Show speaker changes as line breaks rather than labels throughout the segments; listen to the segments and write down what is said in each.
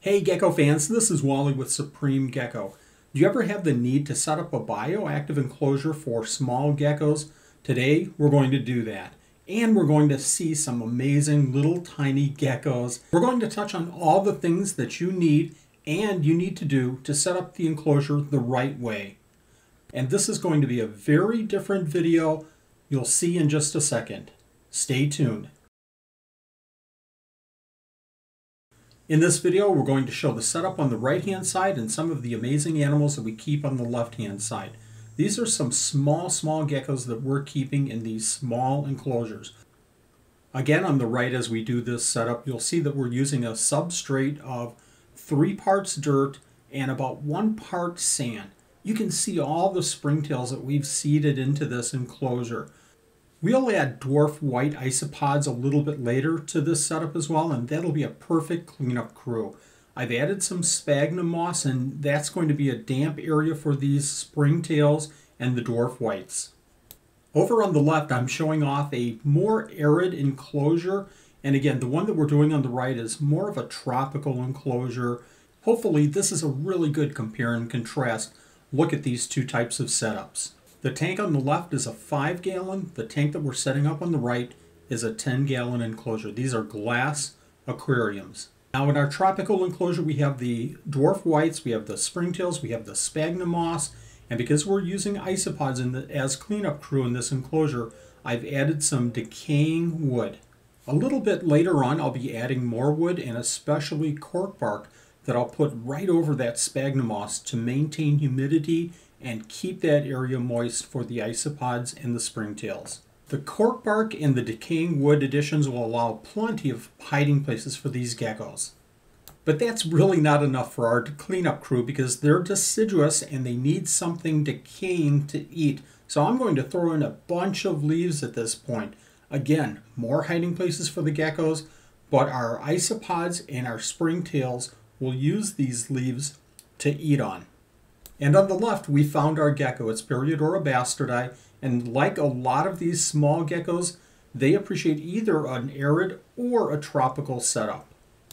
Hey Gecko fans, this is Wally with Supreme Gecko. Do you ever have the need to set up a bioactive enclosure for small geckos? Today we're going to do that. And we're going to see some amazing little tiny geckos. We're going to touch on all the things that you need to do to set up the enclosure the right way. And this is going to be a very different video. You'll see in just a second. Stay tuned. In this video, we're going to show the setup on the right-hand side and some of the amazing animals that we keep on the left-hand side. These are some small geckos that we're keeping in these small enclosures. Again, on the right as we do this setup, you'll see that we're using a substrate of 3 parts dirt and about 1 part sand. You can see all the springtails that we've seeded into this enclosure. We'll add dwarf white isopods a little bit later to this setup as well, and that'll be a perfect cleanup crew. I've added some sphagnum moss, and that's going to be a damp area for these springtails and the dwarf whites. Over on the left, I'm showing off a more arid enclosure, and again, the one that we're doing on the right is more of a tropical enclosure. Hopefully, this is a really good compare and contrast look at these two types of setups. The tank on the left is a 5-gallon. The tank that we're setting up on the right is a 10-gallon enclosure. These are glass aquariums. Now in our tropical enclosure, we have the dwarf whites, we have the springtails, we have the sphagnum moss, and because we're using isopods as cleanup crew in this enclosure, I've added some decaying wood. A little bit later on, I'll be adding more wood and especially cork bark that I'll put right over that sphagnum moss to maintain humidity and keep that area moist for the isopods and the springtails. The cork bark and the decaying wood additions will allow plenty of hiding places for these geckos. But that's really not enough for our cleanup crew because they're deciduous and they need something decaying to eat. So I'm going to throw in a bunch of leaves at this point. Again, more hiding places for the geckos, but our isopods and our springtails will use these leaves to eat on. And on the left, we found our gecko. It's Periadora bastardi, and like a lot of these small geckos, they appreciate either an arid or a tropical setup.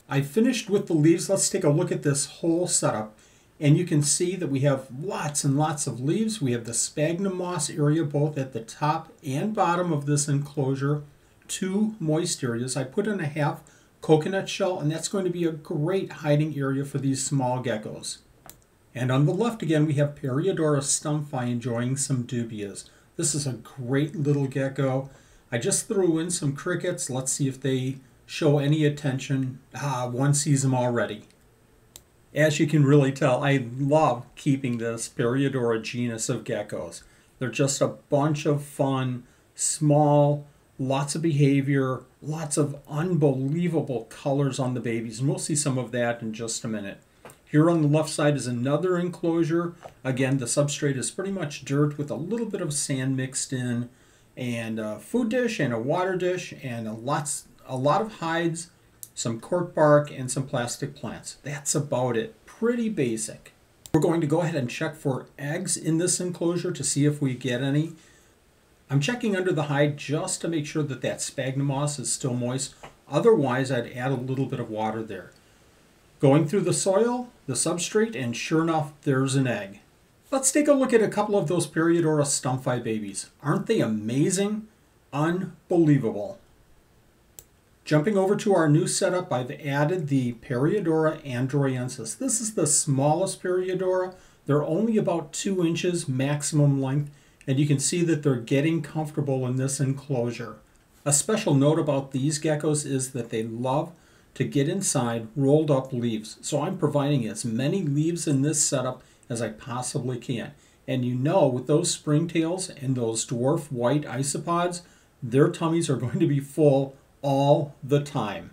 I finished with the leaves. Let's take a look at this whole setup, and you can see that we have lots and lots of leaves. We have the sphagnum moss area both at the top and bottom of this enclosure, 2 moist areas. I put in a half coconut shell, and that's going to be a great hiding area for these small geckos. And on the left again, we have Periadora stumpi enjoying some dubias. This is a great little gecko. I just threw in some crickets. Let's see if they show any attention. One sees them already. As you can really tell, I love keeping this Periadora genus of geckos. They're just a bunch of fun, small, lots of behavior, lots of unbelievable colors on the babies. And we'll see some of that in just a minute. Here on the left side is another enclosure. Again, the substrate is pretty much dirt with a little bit of sand mixed in, and a food dish and a water dish and a lot of hides, some cork bark, and some plastic plants. That's about it. Pretty basic. We're going to go ahead and check for eggs in this enclosure to see if we get any. I'm checking under the hide just to make sure that that sphagnum moss is still moist. Otherwise, I'd add a little bit of water there. Going through the soil, the substrate, and sure enough, there's an egg. Let's take a look at a couple of those Periadora stumpi babies. Aren't they amazing? Unbelievable. Jumping over to our new setup, I've added the Periadora Androidensis. This is the smallest Periadora. They're only about 2 inches maximum length, and you can see that they're getting comfortable in this enclosure. A special note about these geckos is that they love to get inside rolled up leaves. So I'm providing as many leaves in this setup as I possibly can. And you know, with those springtails and those dwarf white isopods, their tummies are going to be full all the time.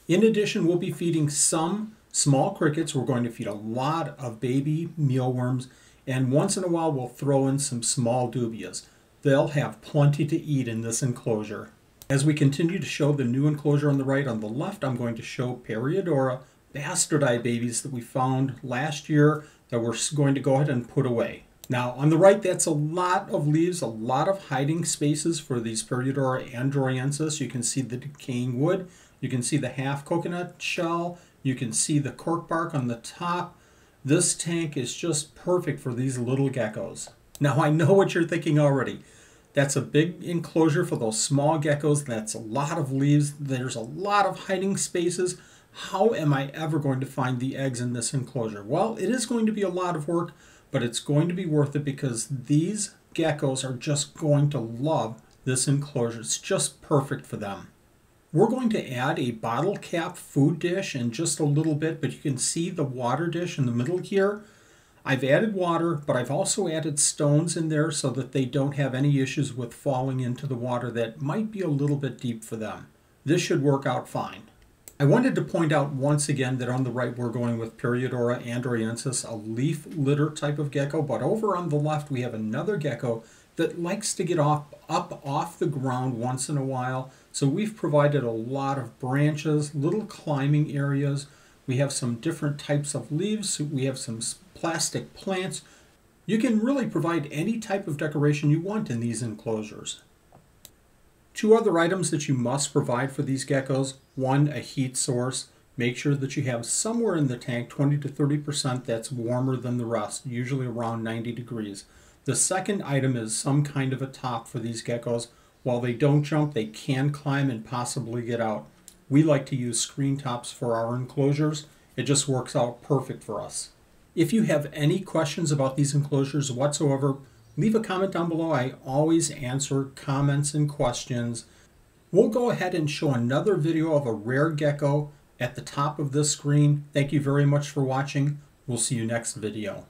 In addition, we'll be feeding some small crickets. We're going to feed a lot of baby mealworms, and once in a while we'll throw in some small dubias. They'll have plenty to eat in this enclosure. As we continue to show the new enclosure on the right, on the left I'm going to show Periadora bastardi babies that we found last year that we're going to go ahead and put away. Now on the right, that's a lot of leaves, a lot of hiding spaces for these Periadora androidensis. You can see the decaying wood, you can see the half coconut shell, You can see the cork bark on the top. This tank is just perfect for these little geckos. Now I know what you're thinking already. That's a big enclosure for those small geckos. That's a lot of leaves. There's a lot of hiding spaces. How am I ever going to find the eggs in this enclosure? Well, it is going to be a lot of work, but it's going to be worth it because these geckos are just going to love this enclosure. It's just perfect for them. We're going to add a bottle cap food dish in just a little bit, but you can see the water dish in the middle here. I've added water, but I've also added stones in there so that they don't have any issues with falling into the water that might be a little bit deep for them. This should work out fine. I wanted to point out once again that on the right we're going with Periadora Androidensis, a leaf litter type of gecko, but over on the left we have another gecko that likes to get up off the ground once in a while. So we've provided a lot of branches, little climbing areas. We have some different types of leaves. We have some plastic plants. You can really provide any type of decoration you want in these enclosures. Two other items that you must provide for these geckos. One, a heat source. Make sure that you have somewhere in the tank 20 to 30% that's warmer than the rest, usually around 90 degrees. The second item is some kind of a top for these geckos. While they don't jump, they can climb and possibly get out. We like to use screen tops for our enclosures. It just works out perfect for us. If you have any questions about these enclosures whatsoever, leave a comment down below. I always answer comments and questions. We'll go ahead and show another video of a rare gecko at the top of this screen. Thank you very much for watching. We'll see you next video.